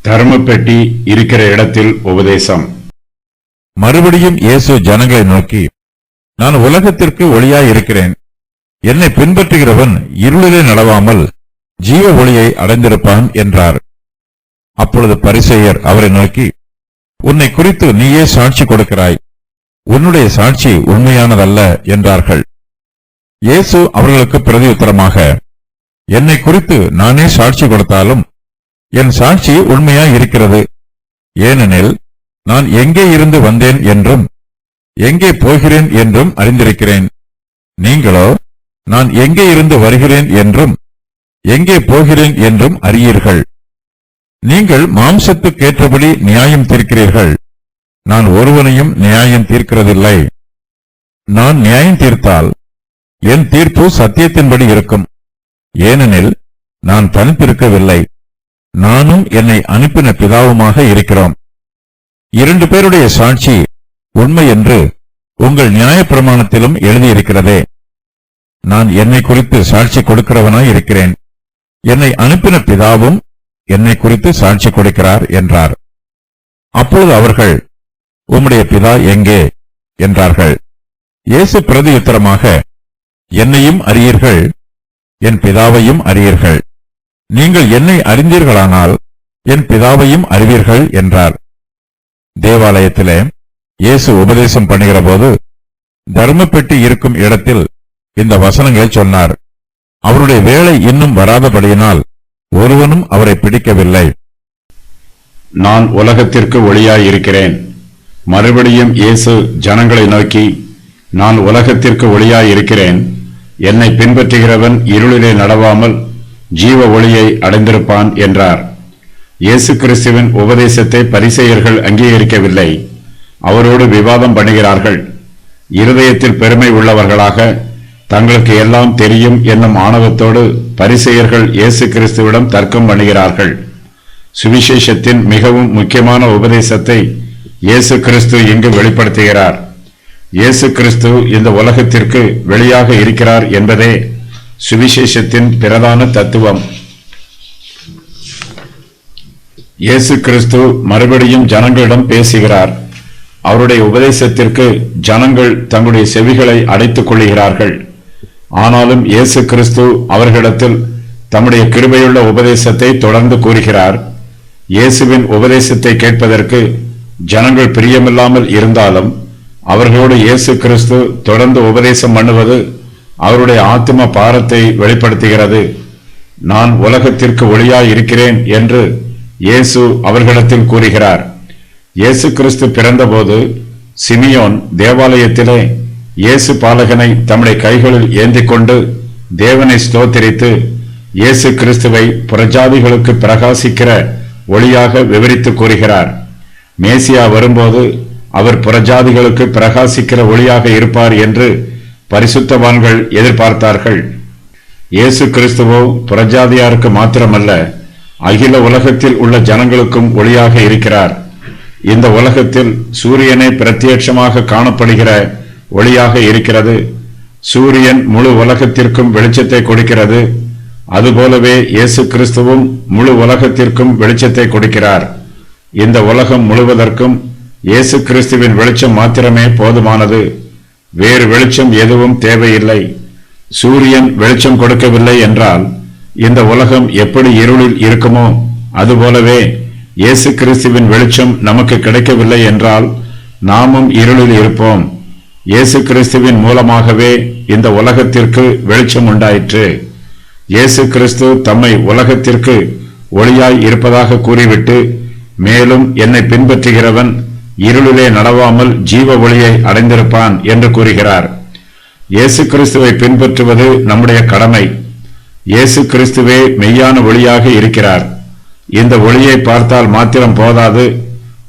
தர்மப்பெட்டி இருக்கிற இடத்தில் உபதேசம். மறுபடியும் இயேசு ஜனங்களை நோக்கி, நான் உலகத்திற்கு ஒளியாயிருக்கிறேன். என்னை பின்பற்றுகிறவன் இருளிலே நடவாமல் ஜீவ ஒளியை அடைந்திருப்பான் என்றார். அப்பொழுது பரிசேயர் அவரை நோக்கி, உன்னை குறித்து நீயே சாட்சி கொடுக்கிறாய், உன்னுடைய சாட்சி உண்மையானதல்ல என்றார்கள். இயேசு அவர்களுக்கு பிரதியுத்தரமாக, என்னை குறித்து நானே சாட்சி கொடுத்தாலும் என் சாட்சி உண்மையாய் இருக்கிறது. ஏனெனில் நான் எங்கே இருந்து வந்தேன் என்றும் எங்கே போகிறேன் என்றும் அறிந்திருக்கிறேன். நீங்களோ நான் எங்கே இருந்து வருகிறேன் என்றும் எங்கே போகிறேன் என்றும் அறியீர்கள். நீங்கள் மாம்சத்துக்கேற்றபடி நியாயம் தீர்க்கிறீர்கள், நான் ஒருவனையும் நியாயம் தீர்க்கிறதில்லை. நான் நியாயம் தீர்த்தால் என் தீர்ப்பு சத்தியத்தின்படி இருக்கும். ஏனெனில் நான் தனித்திருக்கவில்லை, நானும் என்னை அனுப்பின பிதாவுமாக இருக்கிறோம். 2 பேருடைய சாட்சி உண்மை என்று உங்கள் நியாயப்பிரமாணத்திலும் எழுதியிருக்கிறதே. நான் என்னை குறித்து சாட்சி கொடுக்கிறவனாய் இருக்கிறேன், என்னை அனுப்பின பிதாவும் என்னை குறித்து சாட்சி கொடுக்கிறார் என்றார். அப்பொழுது அவர்கள், உம்முடைய பிதா எங்கே என்றார்கள். இயேசு பிரதியுத்தரமாக, என்னையும் அறியீர்கள், என் பிதாவையும் அறியீர்கள். நீங்கள் என்னை அறிந்தீர்களானால் என் பிதாவையும் அறிவீர்கள் என்றார். தேவாலயத்திலே இயேசு உபதேசம் பண்ணுகிற போது தர்மப்பெட்டி இருக்கும் இடத்தில் இந்த வசனங்களை சொன்னார். அவருடைய வேலை இன்னும் வராதபடியினால் ஒருவனும் அவரை பிடிக்கவில்லை. நான் உலகத்திற்கு ஒளியாயிருக்கிறேன். மறுபடியும் இயேசு ஜனங்களை நோக்கி, நான் உலகத்திற்கு ஒளியாயிருக்கிறேன். என்னை பின்பற்றுகிறவன் இருளிலே நடவாமல் ஜீவ ஒளியை அடைந்திருப்பான் என்றார். இயேசு கிறிஸ்துவின் உபதேசத்தை பரிசேயர்கள் அங்கீகரிக்கவில்லை. அவரோடு விவாதம் பண்ணுகிறார்கள். இருதயத்தில் பெருமை உள்ளவர்களாக தங்களுக்கு எல்லாம் தெரியும் என்னும் ஆணவத்தோடு பரிசேயர்கள் இயேசு கிறிஸ்துவிடம் தர்க்கம் பண்ணுகிறார்கள். சுவிசேஷத்தின் மிகவும் முக்கியமான உபதேசத்தை இயேசு கிறிஸ்து இங்கு வெளிப்படுத்துகிறார். இயேசு கிறிஸ்து இந்த உலகத்திற்கு வெளியாக இருக்கிறார் என்பதே சுவிசேஷத்தின் பிரதான தத்துவம். இயேசு கிறிஸ்து மறுபடியும் ஜனங்களிடம் பேசுகிறார். அவருடைய உபதேசத்திற்கு ஜனங்கள் தங்களுடைய செவிகளை அடைத்துக் கொள்கிறார்கள். ஆனாலும் இயேசு கிறிஸ்து அவர்களிடத்தில் தம்முடைய கிருபையுள்ள உபதேசத்தை தொடர்ந்து கூறுகிறார். இயேசுவின் உபதேசத்தை கேட்பதற்கு ஜனங்கள் பிரியமில்லாமல் இருந்தாலும் அவர்களோடு இயேசு கிறிஸ்து தொடர்ந்து உபதேசம் பண்ணுவது அவருடைய ஆத்தும பாரத்தை வெளிப்படுத்துகிறது. நான் உலகத்திற்கு ஒளியாய் இருக்கிறேன் என்று இயேசு அவர்களிடத்தில் கூறுகிறார். இயேசு கிறிஸ்து பிறந்தபோது சிமியோன் தேவாலயத்திலே இயேசு பாலகனை தம்முடைய கைகளில் ஏந்தி கொண்டு தேவனை ஸ்தோத்திரித்து இயேசு கிறிஸ்துவை புறஜாதிகளுக்கு பிரகாசிக்கிற ஒளியாக விவரித்து கூறுகிறார். மேசியா வரும்போது அவர் புறஜாதிகளுக்கு பிரகாசிக்கிற ஒளியாக இருப்பார் என்று பரிசுத்தவான்கள் எதிர்பார்த்தார்கள். இயேசு கிறிஸ்துவோ புறஜாதியாருக்கு மாத்திரமல்ல, அகில உலகத்தில் உள்ள ஜனங்களுக்கும் ஒளியாக இருக்கிறார். இந்த உலகத்தில் சூரியனை பிரத்யட்சமாக காணப்படுகிற ஒளியாக இருக்கிறது. சூரியன் முழு உலகத்திற்கும் வெளிச்சத்தை கொடுக்கிறது. அதுபோலவே இயேசு கிறிஸ்துவும் முழு உலகத்திற்கும் வெளிச்சத்தை கொடுக்கிறார். இந்த உலகம் முழுவதற்கும் இயேசு கிறிஸ்துவின் வெளிச்சம் மாத்திரமே போதுமானது. வேறு வெளிச்சம் எதுவும் தேவையில்லை. சூரியன் வெளிச்சம் கொடுக்கவில்லை என்றால் இந்த உலகம் எப்படி இருளில் இருக்குமோ அதுபோலவே இயேசு கிறிஸ்துவின் வெளிச்சம் நமக்கு கிடைக்கவில்லை என்றால் நாமும் இருளில் இருப்போம். இயேசு கிறிஸ்துவின் மூலமாகவே இந்த உலகத்திற்கு வெளிச்சம் உண்டாயிற்று. இயேசு கிறிஸ்து தம்மை உலகத்திற்கு ஒளியாய் இருப்பதாக கூறிவிட்டு மேலும் என்னை பின்பற்றுகிறவன் இருளிலே நடவாமல் ஜீவ ஒளியை அடைந்திருப்பான் என்று கூறுகிறார். இயேசு கிறிஸ்துவை பின்பற்றுவது நம்முடைய கடமை. இயேசு கிறிஸ்துவே மெய்யான ஒளியாக இருக்கிறார். இந்த ஒளியை பார்த்தால் மாத்திரம் போதாது.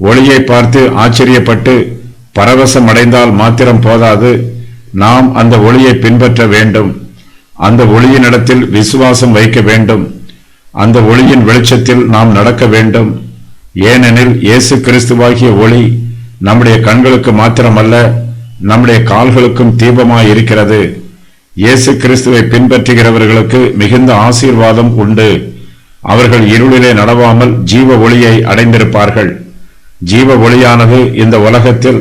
ஒளியை பார்த்து ஆச்சரியப்பட்டு பரவசம் அடைந்தால் மாத்திரம் போதாது. நாம் அந்த ஒளியை பின்பற்ற வேண்டும். அந்த ஒளியினிடத்தில் விசுவாசம் வைக்க வேண்டும். அந்த ஒளியின் வெளிச்சத்தில் நாம் நடக்க வேண்டும். ஏனெனில் இயேசு கிறிஸ்துவாகிய ஒளி நம்முடைய கண்களுக்கு மாத்திரமல்ல, நம்முடைய கால்களுக்கும் தீபமாய் இருக்கிறது. இயேசு கிறிஸ்துவை பின்பற்றுகிறவர்களுக்கு மிகுந்த ஆசீர்வாதம் உண்டு. அவர்கள் இருளிலே நடவாமல் ஜீவ ஒளியை அடைந்திருப்பார்கள். ஜீவ ஒளியானது இந்த உலகத்தில்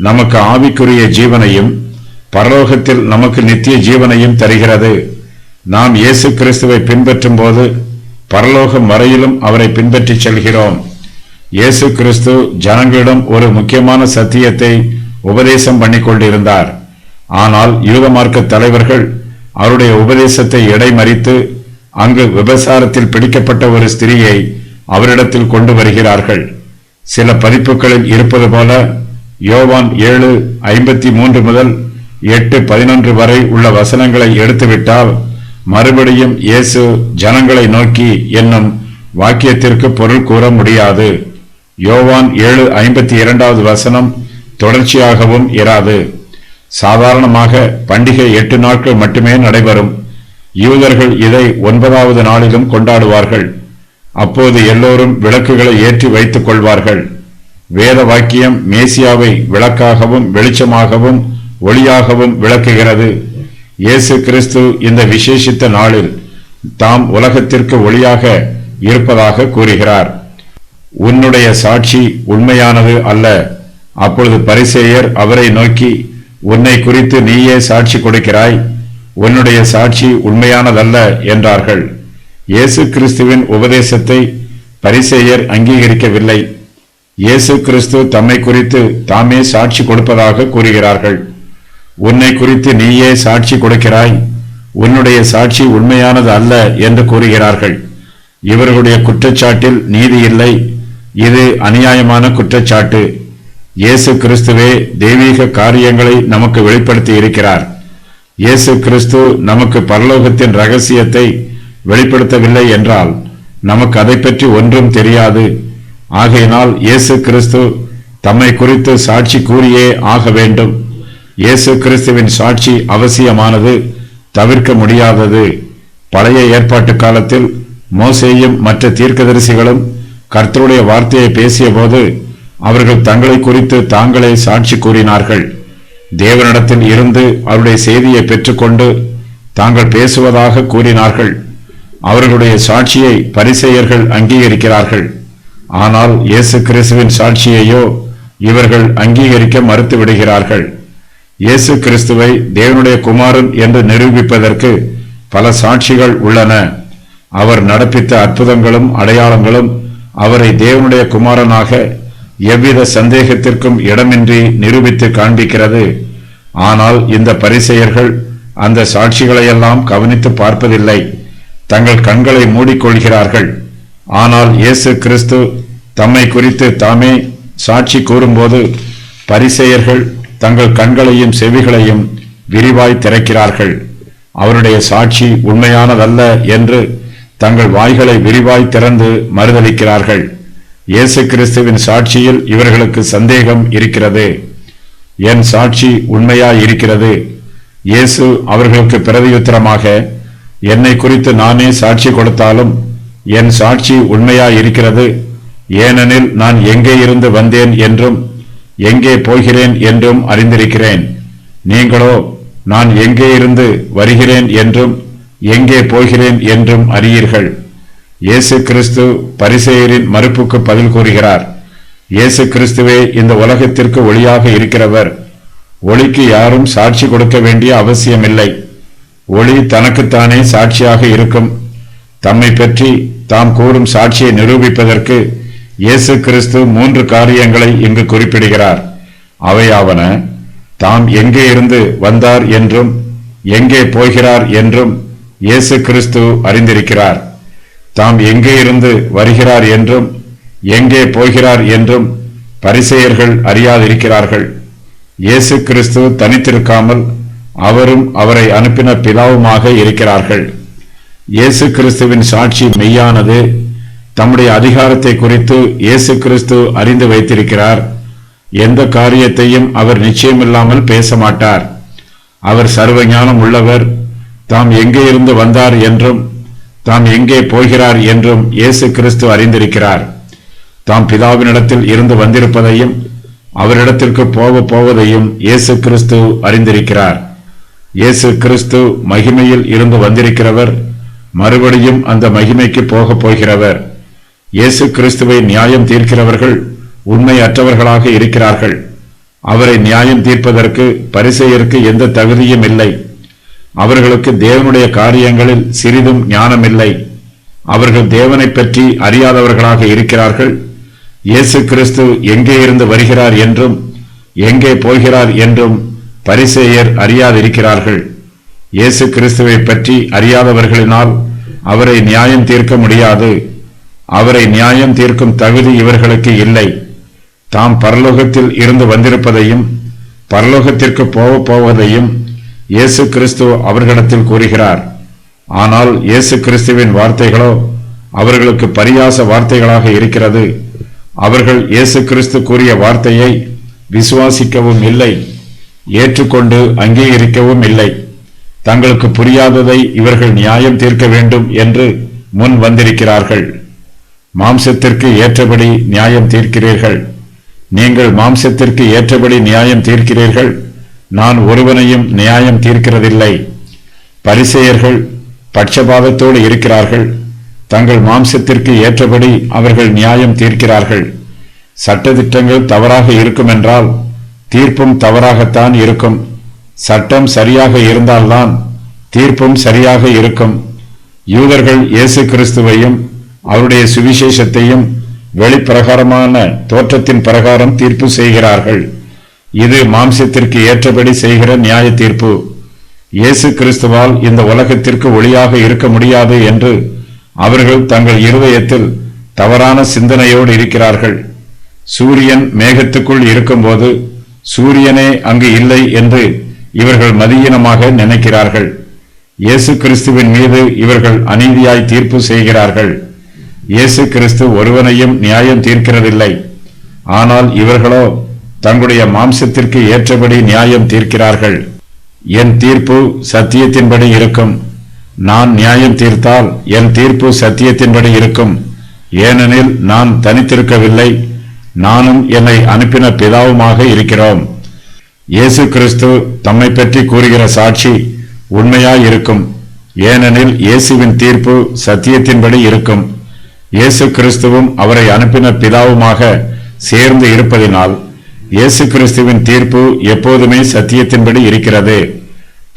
நமக்கு ஆவிக்குரிய ஜீவனையும் பரலோகத்தில் நமக்கு நித்திய ஜீவனையும் தருகிறது. நாம் இயேசு கிறிஸ்துவை பின்பற்றும் போது பரலோகம் வரையிலும் அவரை பின்பற்றி செல்கிறோம். இயேசு கிறிஸ்து ஜனங்களிடம் ஒரு முக்கியமான சத்தியத்தை உபதேசம் பண்ணிக் கொண்டிருந்தார். ஆனால் யூத மார்க்க தலைவர்கள் அவருடைய உபதேசத்தை இடைமறித்து அங்கு விபசாரத்தில் பிடிக்கப்பட்ட ஒரு ஸ்திரியை அவரிடத்தில் கொண்டு வருகிறார்கள். சில பதிப்புகளில் இருப்பது போல யோவான் 7:53 முதல் 8:11 வரை உள்ள வசனங்களை எடுத்துவிட்டால் மறுபடியும் இயேசு ஜனங்களை நோக்கி என்னும் வாக்கியத்திற்கு பொருள் கூற முடியாது. யோவான் 7:52 வசனம் தொடர்ச்சியாகவும் இராது. சாதாரணமாக பண்டிகை 8 நாட்கள் மட்டுமே நடைபெறும். யூதர்கள் இதை 9வது நாளிலும் கொண்டாடுவார்கள். அப்போது எல்லோரும் விளக்குகளை ஏற்றி வைத்துக் கொள்வார்கள். வேத வாக்கியம் மேசியாவை விளக்காகவும் வெளிச்சமாகவும் ஒளியாகவும் விளக்குகிறது. இயேசு கிறிஸ்து இந்த விசேஷித்த நாளில் தாம் உலகத்திற்கு ஒளியாக இருப்பதாக கூறுகிறார். உன்னுடைய சாட்சி உண்மையானது அல்ல. அப்பொழுது பரிசேயர் அவரை நோக்கி, உன்னை குறித்து நீயே சாட்சி கொடுக்கிறாய், உன்னுடைய சாட்சி உண்மையானதல்ல என்றார்கள். இயேசு கிறிஸ்துவின் உபதேசத்தை பரிசேயர் அங்கீகரிக்கவில்லை. இயேசு கிறிஸ்து தம்மை குறித்து தாமே சாட்சி கொடுப்பதாக கூறுகிறார்கள். உன்னை குறித்து நீயே சாட்சி கொடுக்கிறாய், உன்னுடைய சாட்சி உண்மையானது அல்ல என்று கூறுகிறார்கள். இவர்களுடைய குற்றச்சாட்டில் நீதி இல்லை. இது அநியாயமான குற்றச்சாட்டு. இயேசு கிறிஸ்துவே தெய்வீக காரியங்களை நமக்கு வெளிப்படுத்தி இருக்கிறார். இயேசு கிறிஸ்து நமக்கு பரலோகத்தின் ரகசியத்தை வெளிப்படுத்தவில்லை என்றால் நமக்கு அதை பற்றி ஒன்றும் தெரியாது. ஆகையினால் இயேசு கிறிஸ்து தம்மை குறித்து சாட்சி கூறியே ஆக வேண்டும். இயேசு கிறிஸ்துவின் சாட்சி அவசியமானது, தவிர்க்க முடியாதது. பழைய ஏற்பாட்டு காலத்தில் மோசேயும் மற்ற தீர்க்கதரிசிகளும் கர்த்தருடைய வார்த்தையை பேசிய போது அவர்கள் தங்களை குறித்து தாங்களே சாட்சி கூறினார்கள். தேவனிடத்தில் இருந்து அவருடைய செய்தியை பெற்றுக்கொண்டு தாங்கள் பேசுவதாக கூறினார்கள். அவர்களுடைய சாட்சியை பரிசேயர்கள் அங்கீகரிக்கிறார்கள். ஆனால் இயேசு கிறிஸ்துவின் சாட்சியையோ இவர்கள் அங்கீகரிக்க மறுத்து விடுகிறார்கள். இயேசு கிறிஸ்துவை தேவனுடைய குமாரன் என்று நிரூபிப்பதற்கு பல சாட்சிகள் உள்ளன. அவர் நடப்பித்த அற்புதங்களும் அடையாளங்களும் அவரை தேவனுடைய குமாரனாக எவ்வித சந்தேகத்திற்கும் இடமின்றி நிரூபித்து காண்பிக்கிறது. ஆனால் இந்த பரிசேயர்கள் அந்த சாட்சிகளையெல்லாம் கவனித்து பார்ப்பதில்லை. தங்கள் கண்களை மூடிக்கொள்கிறார்கள். ஆனால் இயேசு கிறிஸ்து தம்மை குறித்து தாமே சாட்சி கூறும்போது பரிசேயர்கள் தங்கள் கண்களையும் செவிகளையும் விரிவாய் திறக்கிறார்கள். அவருடைய சாட்சி உண்மையானதல்ல என்று தங்கள் வாய்களை விரிவாய் திறந்து மறுதலிக்கிறார்கள். இயேசு கிறிஸ்துவின் சாட்சியில் இவர்களுக்கு சந்தேகம் இருக்கிறது. என் சாட்சி உண்மையாய் இருக்கிறது. இயேசு அவர்களுக்கு பிரதியுத்தரமாக, என்னை குறித்து நானே சாட்சி கொடுத்தாலும் என் சாட்சி உண்மையாய் இருக்கிறது. ஏனெனில் நான் எங்கே இருந்து வந்தேன் என்றும் எங்கே போகிறேன் என்றும் அறிந்திருக்கிறேன். நீங்களோ நான் எங்கே இருந்து வருகிறேன் என்றும் எங்கே போகிறேன் என்றும் அறியீர்கள். இயேசு கிறிஸ்து பரிசேயரின் மறுப்புக்கு பதில் கூறுகிறார். இயேசு கிறிஸ்துவே இந்த உலகத்திற்கு ஒளியாக இருக்கிறவர். ஒளிக்கு யாரும் சாட்சி கொடுக்க வேண்டிய அவசியமில்லை. ஒளி தனக்குத்தானே சாட்சியாக இருக்கும். தம்மை பற்றி தாம் கூறும் சாட்சியை நிரூபிப்பதற்கு இயேசு கிறிஸ்து 3 காரியங்களை இங்கு குறிப்பிடுகிறார். அவையாவன, தாம் எங்கே இருந்து வந்தார் என்றும் எங்கே போகிறார் என்றும் இயேசு கிறிஸ்து அறிந்திருக்கிறார். தாம் எங்கே இருந்து வருகிறார் என்றும் எங்கே போகிறார் என்றும் பரிசேயர்கள் அறியாதிருக்கிறார்கள். இயேசு கிறிஸ்து தனித்திருக்காமல் அவரும் அவரை அனுப்பின பிதாவுமாக இருக்கிறார்கள். இயேசு கிறிஸ்துவின் சாட்சி மெய்யானது. தம்முடைய அதிகாரத்தை குறித்து இயேசு கிறிஸ்து அறிந்து வைத்திருக்கிறார். எந்த காரியத்தையும் அவர் நிச்சயமில்லாமல் பேச மாட்டார். அவர் சர்வ ஞானம் உள்ளவர். தாம் எங்கே இருந்து வந்தார் என்றும் தாம் எங்கே போகிறார் என்றும் இயேசு கிறிஸ்து அறிந்திருக்கிறார். தாம் பிதாவினிடத்தில் இருந்து வந்திருப்பதையும் அவரிடத்திற்கு போவதையும் இயேசு கிறிஸ்து அறிந்திருக்கிறார். இயேசு கிறிஸ்து மகிமையில் இருந்து வந்திருக்கிறவர். மறுபடியும் அந்த மகிமைக்கு போகப் போகிறவர். இயேசு கிறிஸ்துவை நியாயம் தீர்க்கிறவர்கள் உண்மையற்றவர்களாக இருக்கிறார்கள். அவரை நியாயம் தீர்ப்பதற்கு பரிசேயருக்கு எந்த தகுதியும் இல்லை. அவர்களுக்கு தேவனுடைய காரியங்களில் சிறிதும் ஞானமில்லை. அவர்கள் தேவனை பற்றி அறியாதவர்களாக இருக்கிறார்கள். இயேசு கிறிஸ்து எங்கே இருந்து வருகிறார் என்றும் எங்கே போகிறார் என்றும் பரிசேயர் அறியாதிருக்கிறார்கள். இயேசு கிறிஸ்துவை பற்றி அறியாதவர்களினால் அவரை நியாயம் தீர்க்க முடியாது. அவரை நியாயம் தீர்க்கும் தகுதி இவர்களுக்கு இல்லை. தாம் பரலோகத்தில் இருந்து வந்திருப்பதையும் பரலோகத்திற்கு போவதையும் இயேசு கிறிஸ்து அவர்களிடத்தில் கூறுகிறார். ஆனால் இயேசு கிறிஸ்துவின் வார்த்தைகளோ அவர்களுக்கு பரியாச வார்த்தைகளாக இருக்கிறது. அவர்கள் இயேசு கிறிஸ்து கூறிய வார்த்தையை விசுவாசிக்கவும் இல்லை, ஏற்றுக்கொண்டு அங்கீகரிக்கவும் இல்லை. தங்களுக்கு புரியாததை இவர்கள் நியாயம் தீர்க்க வேண்டும் என்று முன் வந்திருக்கிறார்கள். மாம்சத்திற்கு ஏற்றபடி நியாயம் தீர்க்கிறீர்கள். நீங்கள் மாம்சத்திற்கு ஏற்றபடி நியாயம் தீர்க்கிறீர்கள். நான் ஒருவனையும் நியாயம் தீர்க்கிறதில்லை. பரிசேயர்கள் பட்சபாதத்தோடு இருக்கிறார்கள். தங்கள் மாம்சத்திற்கு ஏற்றபடி அவர்கள் நியாயம் தீர்க்கிறார்கள். சட்டதிட்டங்கள் தவறாக இருக்கும் என்றால் தீர்ப்பும் தவறாகத்தான் இருக்கும். சட்டம் சரியாக இருந்தால்தான் தீர்ப்பும் சரியாக இருக்கும். யூதர்கள் இயேசு கிறிஸ்துவையும் அவருடைய சுவிசேஷத்தையும் வெளிப்பிரகாரமான தோற்றத்தின் பிரகாரம் தீர்ப்பு செய்கிறார்கள். இது மாம்சத்திற்கு ஏற்றபடி செய்கிற நியாய தீர்ப்பு. இயேசு கிறிஸ்துவால் இந்த உலகத்திற்கு ஒளியாக இருக்க முடியாது என்று அவர்கள் தங்கள் இருதயத்தில் தவறான சிந்தனையோடு இருக்கிறார்கள். சூரியன் மேகத்துக்குள் இருக்கும்போது சூரியனே அங்கு இல்லை என்று இவர்கள் மதியீனமாக நினைக்கிறார்கள். இயேசு கிறிஸ்துவின் மீது இவர்கள் அநீதியாய் தீர்ப்பு செய்கிறார்கள். இயேசு கிறிஸ்து ஒருவனையும் நியாயம் தீர்க்கிறதில்லை. ஆனால் இவர்களோ தங்களுடைய மாம்சத்திற்கு ஏற்றபடி நியாயம் தீர்க்கிறார்கள். என் தீர்ப்பு சத்தியத்தின்படி இருக்கும். நான் நியாயம் தீர்த்தால் என் தீர்ப்பு சத்தியத்தின்படி இருக்கும். ஏனெனில் நான் தனித்திருக்கவில்லை, நானும் என்னை அனுப்பின பிதாவுமாக இருக்கிறோம். இயேசு கிறிஸ்து தம்மை பற்றி கூறுகிற சாட்சி உண்மையாயிருக்கும். ஏனெனில் இயேசுவின் தீர்ப்பு சத்தியத்தின்படி இருக்கும். இயேசு கிறிஸ்துவும் அவரை அனுப்பின பிதாவுமாக சேர்ந்து இருப்பதினால் இயேசு கிறிஸ்துவின் தீர்ப்பு எப்போதுமே சத்தியத்தின்படி இருக்கிறது.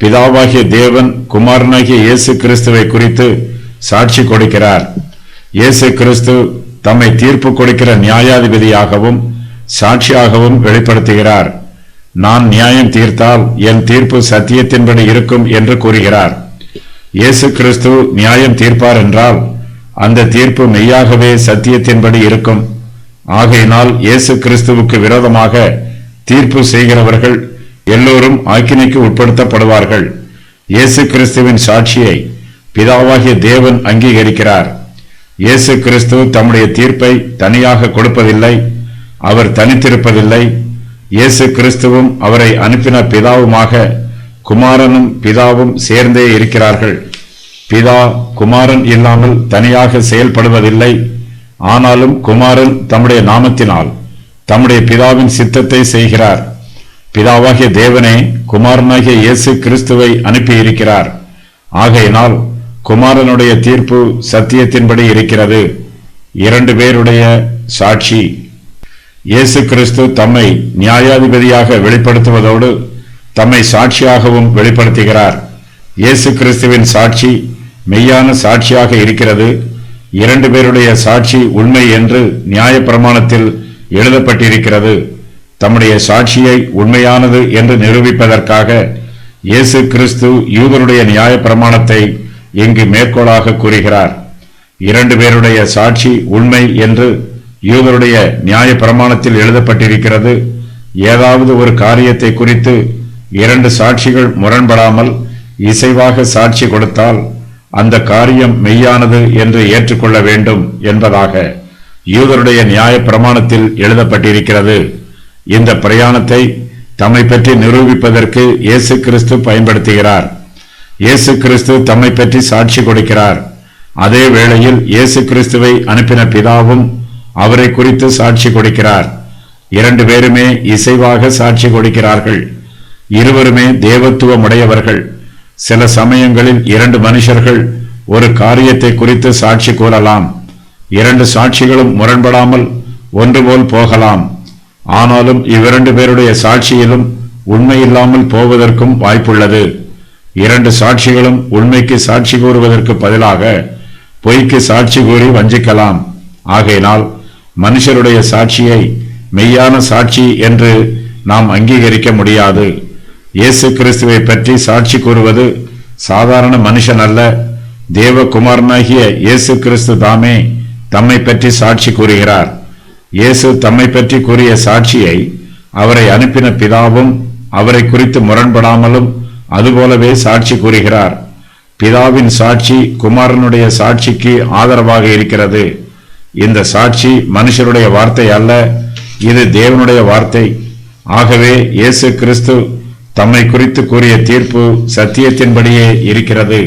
பிதாவாகிய தேவன் குமாரனாகிய இயேசு கிறிஸ்துவை குறித்து சாட்சி கொடுக்கிறார். இயேசு கிறிஸ்து தம்மை தீர்ப்பு கொடுக்கிற நியாயாதிபதியாகவும் சாட்சியாகவும் வெளிப்படுத்துகிறார். நான் நியாயம் தீர்த்தால் என் தீர்ப்பு சத்தியத்தின்படி இருக்கும் என்று கூறுகிறார். இயேசு கிறிஸ்து நியாயம் தீர்ப்பார் என்றால் அந்த தீர்ப்பு மெய்யாகவே சத்தியத்தின்படி இருக்கும். ஆகையினால் இயேசு கிறிஸ்துவுக்கு விரோதமாக தீர்ப்பு செய்கிறவர்கள் எல்லோரும் ஆக்கினைக்கு உட்படுத்தப்படுவார்கள். இயேசு கிறிஸ்துவின் சாட்சியை பிதாவாகிய தேவன் அங்கீகரிக்கிறார். இயேசு கிறிஸ்து தம்முடைய தீர்ப்பை தனியாக கொடுப்பதில்லை. அவர் தனித்திருப்பதில்லை. இயேசு கிறிஸ்துவும் அவரை அனுப்பின பிதாவுமாக குமாரனும் பிதாவும் சேர்ந்தே இருக்கிறார்கள். பிதா குமாரன் இல்லாமல் தனியாக செயல்படுவதில்லை. ஆனாலும் குமாரன் தம்முடைய நாமத்தினால் தம்முடைய பிதாவின் சித்தத்தை செய்கிறார். பிதாவாகிய தேவனே குமாரனாகிய இயேசு கிறிஸ்துவை அனுப்பியிருக்கிறார். ஆகையினால் குமாரனுடைய தீர்ப்பு சத்தியத்தின்படி இருக்கிறது. 2 பேருடைய சாட்சி. இயேசு கிறிஸ்து தம்மை நியாயாதிபதியாக வெளிப்படுத்துவதோடு தம்மை சாட்சியாகவும் வெளிப்படுத்துகிறார். இயேசு கிறிஸ்துவின் சாட்சி மெய்யான சாட்சியாக இருக்கிறது. 2 பேருடைய சாட்சி உண்மை என்று நியாயப்பிரமாணத்தில் எழுதப்பட்டிருக்கிறது. தம்முடைய சாட்சியை உண்மையானது என்று நிரூபிப்பதற்காக இயேசு கிறிஸ்து யூதருடைய நியாயப்பிரமாணத்தை இங்கு மேற்கோளாக கூறுகிறார். 2 பேருடைய சாட்சி உண்மை என்று யூதருடைய நியாயப்பிரமாணத்தில் எழுதப்பட்டிருக்கிறது. ஏதாவது ஒரு காரியத்தை குறித்து 2 சாட்சிகள் முரண்படாமல் இசைவாக சாட்சி கொடுத்தால் அந்த காரியம் மெய்யானது என்று ஏற்றுக்கொள்ள வேண்டும் என்பதாக யூதருடைய நியாயப்பிரமாணத்தில் எழுதப்பட்டிருக்கிறது. இந்த பிரயாணத்தை தம்மை பற்றி நிரூபிப்பதற்கு இயேசு கிறிஸ்து பயன்படுத்துகிறார். இயேசு கிறிஸ்து தம்மை பற்றி சாட்சி கொடுக்கிறார். அதே வேளையில் இயேசு கிறிஸ்துவை அனுப்பின பிதாவும் அவரை குறித்து சாட்சி கொடுக்கிறார். 2 பேருமே இசைவாக சாட்சி கொடுக்கிறார்கள். இருவருமே தேவத்துவம் உடையவர்கள். சில சமயங்களில் 2 மனுஷர்கள் ஒரு காரியத்தை குறித்து சாட்சி கூறலாம். 2 சாட்சிகளும் முரண்படாமல் ஒன்று போல் போகலாம். ஆனாலும் இவ்விரண்டு பேருடைய சாட்சியிலும் உண்மையில்லாமல் போவதற்கும் வாய்ப்புள்ளது. 2 சாட்சிகளும் உண்மைக்கு சாட்சி கூறுவதற்கு பதிலாக பொய்க்கு சாட்சி கூறி வஞ்சிக்கலாம். ஆகையினால் மனுஷருடைய சாட்சியை மெய்யான சாட்சி என்று நாம் அங்கீகரிக்க முடியாது. இயேசு கிறிஸ்துவை பற்றி சாட்சி கூறுவது சாதாரண மனுஷன் அல்ல, தேவகுமாரனாகிய இயேசு கிறிஸ்து தாமே தம்மை பற்றி சாட்சி கூறுகிறார். இயேசு தம்மை பற்றி கூறிய சாட்சியை அவரை அனுப்பின பிதாவும் அவரை குறித்து முரண்படாமலும் அதுபோலவே சாட்சி கூறுகிறார். பிதாவின் சாட்சி குமாரனுடைய சாட்சிக்கு ஆதரவாக இருக்கிறது. இந்த சாட்சி மனுஷருடைய வார்த்தை அல்ல, இது தேவனுடைய வார்த்தை. ஆகவே இயேசு கிறிஸ்து தம்மை குறித்து கூறிய தீர்ப்பு சத்தியத்தின்படியே இருக்கிறது.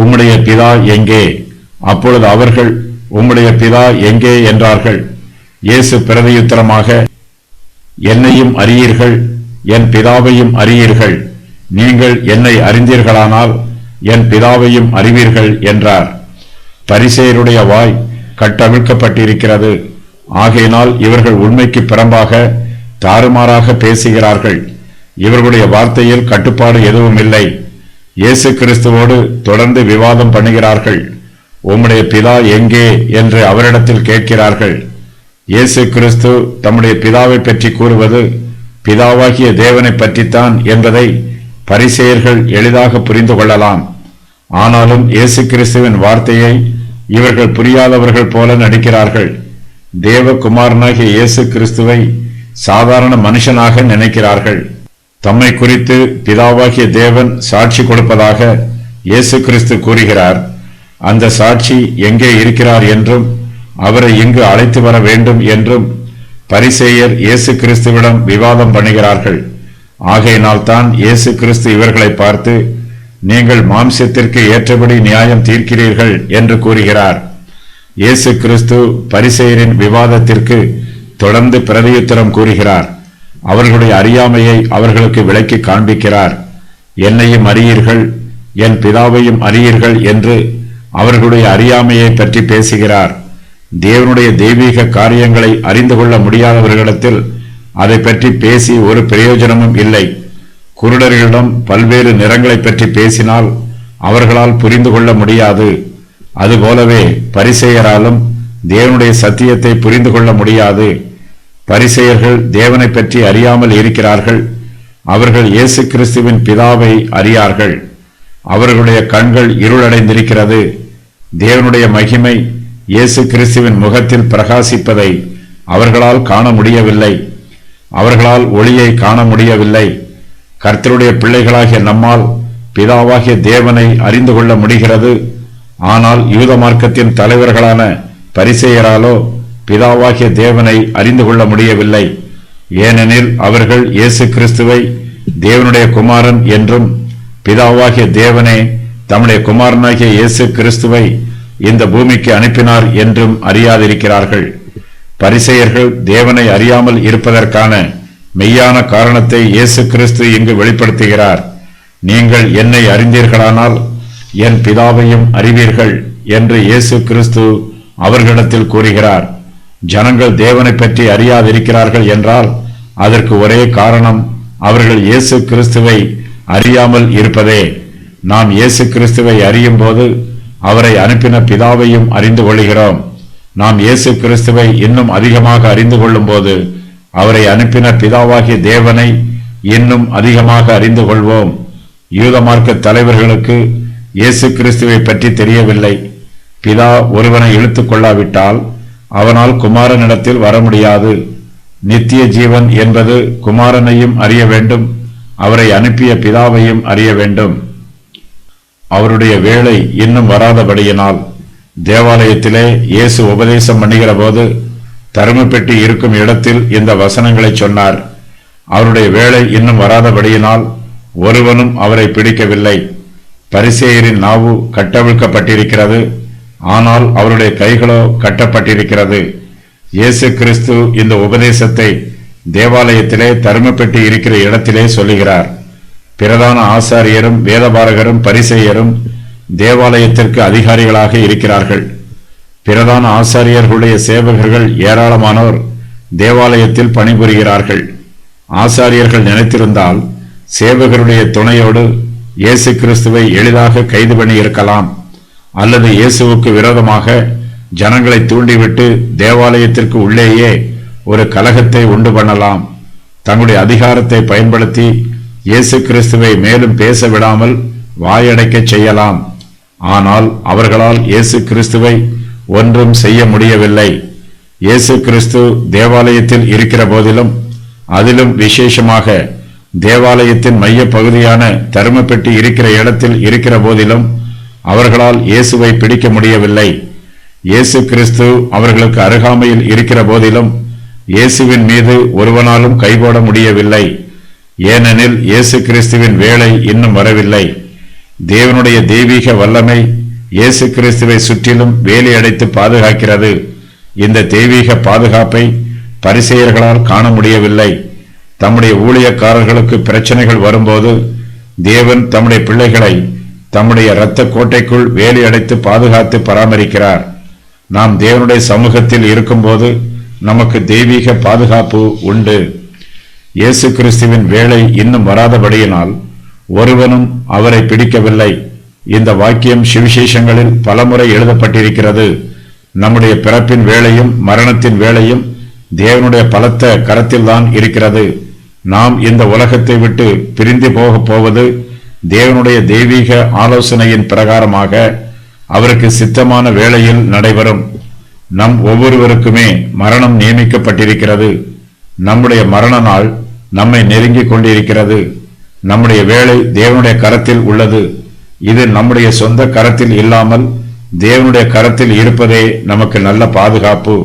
உம்முடைய பிதா எங்கே? அப்பொழுது அவர்கள் உம்முடைய பிதா எங்கே என்றார்கள். இயேசு பிரதியுத்தரமாக, என்னையும் அறியீர்கள், என் பிதாவையும் அறியீர்கள். நீங்கள் என்னை அறிந்தீர்களானால் என் பிதாவையும் அறிவீர்கள் என்றார். பரிசேயருடைய வாய் கட்டவிழ்க்கப்பட்டிருக்கிறது. ஆகையினால் இவர்கள் உண்மைக்கு புறம்பாக தாறுமாறாக பேசுகிறார்கள். இவர்களுடைய வார்த்தையில் கட்டுப்பாடு எதுவும் இல்லை. இயேசு கிறிஸ்துவோடு தொடர்ந்து விவாதம் பண்ணுகிறார்கள். உம்முடைய பிதா எங்கே என்று அவரிடத்தில் கேட்கிறார்கள். இயேசு கிறிஸ்து தம்முடைய பிதாவை பற்றி கூறுவது பிதாவாகிய தேவனை பற்றித்தான் என்பதை பரிசேயர்கள் எளிதாக புரிந்து கொள்ளலாம். ஆனாலும் இயேசு கிறிஸ்துவின் வார்த்தையை இவர்கள் புரியாதவர்கள் போல நடிக்கிறார்கள். தேவகுமாரனாகிய இயேசு கிறிஸ்துவை சாதாரண மனுஷனாக நினைக்கிறார்கள். தம்மை குறித்து பிதாவாகிய தேவன் சாட்சி கொடுப்பதாக இயேசு கிறிஸ்து கூறுகிறார். அந்த சாட்சி எங்கே இருக்கிறார் என்றும் அவரை இங்கு அழைத்து வர வேண்டும் என்றும் பரிசேயர் இயேசு கிறிஸ்துவிடம் விவாதம் பண்ணுகிறார்கள். ஆகையினால் தான் இயேசு கிறிஸ்து இவர்களை பார்த்து, நீங்கள் மாம்சத்திற்கு ஏற்றபடி நியாயம் தீர்க்கிறீர்கள் என்று கூறுகிறார். இயேசு கிறிஸ்து பரிசேயரின் விவாதத்திற்கு தொடர்ந்து பிரதியுத்தரம் கூறுகிறார். அவர்களுடைய அறியாமையை அவர்களுக்கு விளக்கி காண்பிக்கிறார். என்னையும் அறியீர்கள், என் பிதாவையும் அறியீர்கள் என்று அவர்களுடைய அறியாமையை பற்றி பேசுகிறார். தேவனுடைய தெய்வீக காரியங்களை அறிந்து கொள்ள முடியாதவர்களிடத்தில் அதை பற்றி பேசி ஒரு பிரயோஜனமும் இல்லை. குருடர்களிடம் பல்வேறு நிறங்களை பற்றி பேசினால் அவர்களால் புரிந்து கொள்ள முடியாது. அதுபோலவே பரிசேயராலும் தேவனுடைய சத்தியத்தை புரிந்து கொள்ள முடியாது. பரிசேயர்கள் தேவனை பற்றி அறியாமல் இருக்கிறார்கள். அவர்கள் இயேசு கிறிஸ்துவின் பிதாவை அறியார்கள். அவர்களுடைய கண்கள் இருளடைந்திருக்கிறது. தேவனுடைய மகிமை இயேசு கிறிஸ்துவின் முகத்தில் பிரகாசிப்பதை அவர்களால் காண முடியவில்லை. அவர்களால் ஒளியை காண முடியவில்லை. கர்த்தருடைய பிள்ளைகளாகிய நம்மால் பிதாவாகிய தேவனை அறிந்து கொள்ள முடிகிறது. ஆனால் யூத மார்க்கத்தின் தலைவர்களான பரிசேயராலோ பிதாவாகிய தேவனை அறிந்து கொள்ள முடியவில்லை. ஏனெனில் அவர்கள் இயேசு கிறிஸ்துவை தேவனுடைய குமாரன் என்றும் பிதாவாகிய தேவனே தம்முடைய குமாரனாகிய இயேசு கிறிஸ்துவை இந்த பூமிக்கு அனுப்பினார் என்றும் அறியாதிருக்கிறார்கள். பரிசேயர்கள் தேவனை அறியாமல் இருப்பதற்கான மெய்யான காரணத்தை இயேசு கிறிஸ்து இங்கு வெளிப்படுத்துகிறார். நீங்கள் என்னை அறிந்தீர்களானால் என் பிதாவையும் அறிவீர்கள் என்று இயேசு கிறிஸ்து அவர்களிடத்தில் கூறுகிறார். ஜனங்கள் தேவனை பற்றி அறியாதிருக்கிறார்கள் என்றால் அதற்கு ஒரே காரணம் அவர்கள் இயேசு கிறிஸ்துவை அறியாமல் இருப்பதே. நாம் இயேசு கிறிஸ்துவை அறியும் போது அவரை அனுப்பின பிதாவையும் அறிந்து கொள்கிறோம். நாம் இயேசு கிறிஸ்துவை இன்னும் அதிகமாக அறிந்து கொள்ளும் போது அவரை அனுப்பின பிதாவாகிய தேவனை இன்னும் அதிகமாக அறிந்து கொள்வோம். யூத மார்க்க தலைவர்களுக்கு இயேசு கிறிஸ்துவை பற்றி தெரியவில்லை. பிதா ஒருவனை இழுத்துக் கொள்ளாவிட்டால் அவனால் குமாரனிடத்தில் வர முடியாது. நித்திய ஜீவன் என்பது குமாரனையும் அறிய வேண்டும், அவரை அனுப்பிய பிதாவையும் அறிய வேண்டும். அவருடைய வேளை இன்னும் வராதபடியினால் தேவாலயத்திலே இயேசு உபதேசம் பண்ணுகிற போது தருமப்பெட்டி இருக்கும் இடத்தில் இந்த வசனங்களை சொன்னார். அவருடைய வேளை இன்னும் வராதபடியினால் ஒருவனும் அவரை பிடிக்கவில்லை. பரிசேயரின் நாவு கட்டவிழ்க்கப்பட்டிருக்கிறது, ஆனால் அவருடைய கைகளோ கட்டப்பட்டிருக்கிறது. இயேசு கிறிஸ்து இந்த உபதேசத்தை தேவாலயத்திலே தருமப்பெட்டி இருக்கிற இடத்திலே சொல்லுகிறார். பிரதான ஆசாரியரும் வேதபாரகரும் பரிசேயரும் தேவாலயத்திற்கு அதிகாரிகளாக இருக்கிறார்கள். பிரதான ஆசாரியர்களுடைய சேவகர்கள் ஏராளமானோர் தேவாலயத்தில் பணிபுரிகிறார்கள். ஆசாரியர்கள் நினைத்திருந்தால் சேவகருடைய துணையோடு இயேசு கிறிஸ்துவை எளிதாக கைது பண்ணி இருக்கலாம், அல்லது இயேசுவுக்கு விரோதமாக ஜனங்களை தூண்டிவிட்டு தேவாலயத்திற்கு உள்ளேயே ஒரு கலகத்தை உண்டு பண்ணலாம். தங்களுடைய அதிகாரத்தை பயன்படுத்தி இயேசு கிறிஸ்துவை மேலும் பேச விடாமல் வாயடைக்க செய்யலாம். ஆனால் அவர்களால் இயேசு கிறிஸ்துவை ஒன்றும் செய்ய முடியவில்லை. இயேசு கிறிஸ்து தேவாலயத்தில் இருக்கிற போதிலும், அதிலும் விசேஷமாக தேவாலயத்தின் மைய பகுதியான தர்மப்பெட்டி இருக்கிற இடத்தில் இருக்கிற போதிலும் அவர்களால் இயேசுவை பிடிக்க முடியவில்லை. இயேசு கிறிஸ்து அவர்களுக்கு அருகாமையில் இருக்கிற போதிலும் இயேசுவின் மீது ஒருவனாலும் கைபோட முடியவில்லை. ஏனெனில் இயேசு கிறிஸ்துவின் வேலை இன்னும் வரவில்லை. தேவனுடைய தெய்வீக வல்லமை இயேசு கிறிஸ்துவை சுற்றிலும் வேலி அடைத்து பாதுகாக்கிறது. இந்த தெய்வீக பாதுகாப்பை பரிசேயர்களால் காண முடியவில்லை. தம்முடைய ஊழியக்காரர்களுக்கு பிரச்சனைகள் வரும்போது தேவன் தம்முடைய பிள்ளைகளை தம்முடைய இரத்த கோட்டைக்குள் வேலி அடைத்து பாதுகாத்து பராமரிக்கிறார். நாம் தேவனுடைய சமூகத்தில் இருக்கும்போது நமக்கு தெய்வீக பாதுகாப்பு உண்டு. இயேசு கிறிஸ்துவின் வேலை இன்னும் வராதபடியினால் ஒருவனும் அவரை பிடிக்கவில்லை. இந்த வாக்கியம் சுவிசேஷங்களில் பலமுறை எழுதப்பட்டிருக்கிறது. நம்முடைய பிறப்பின் வேளையும் மரணத்தின் வேளையும் தேவனுடைய பலத்த கரத்தில்தான் இருக்கிறது. நாம் இந்த உலகத்தை விட்டு பிரிந்து போகப் போவது தேவனுடைய தெய்வீக ஆலோசனையின் பிரகாரமாக அவருக்கு சித்தமான வேளையில் நடைபெறும். நம் ஒவ்வொருவருக்குமே மரணம் நியமிக்கப்பட்டிருக்கிறது. நம்முடைய மரண நாள் நம்மை நெருங்கிக் கொண்டிருக்கிறது. நம்முடைய வேலை தேவனுடைய கரத்தில் உள்ளது. இது நம்முடைய சொந்த கரத்தில் இல்லாமல் தேவனுடைய கரத்தில் இருப்பதே நமக்கு நல்ல பாதுகாப்பு.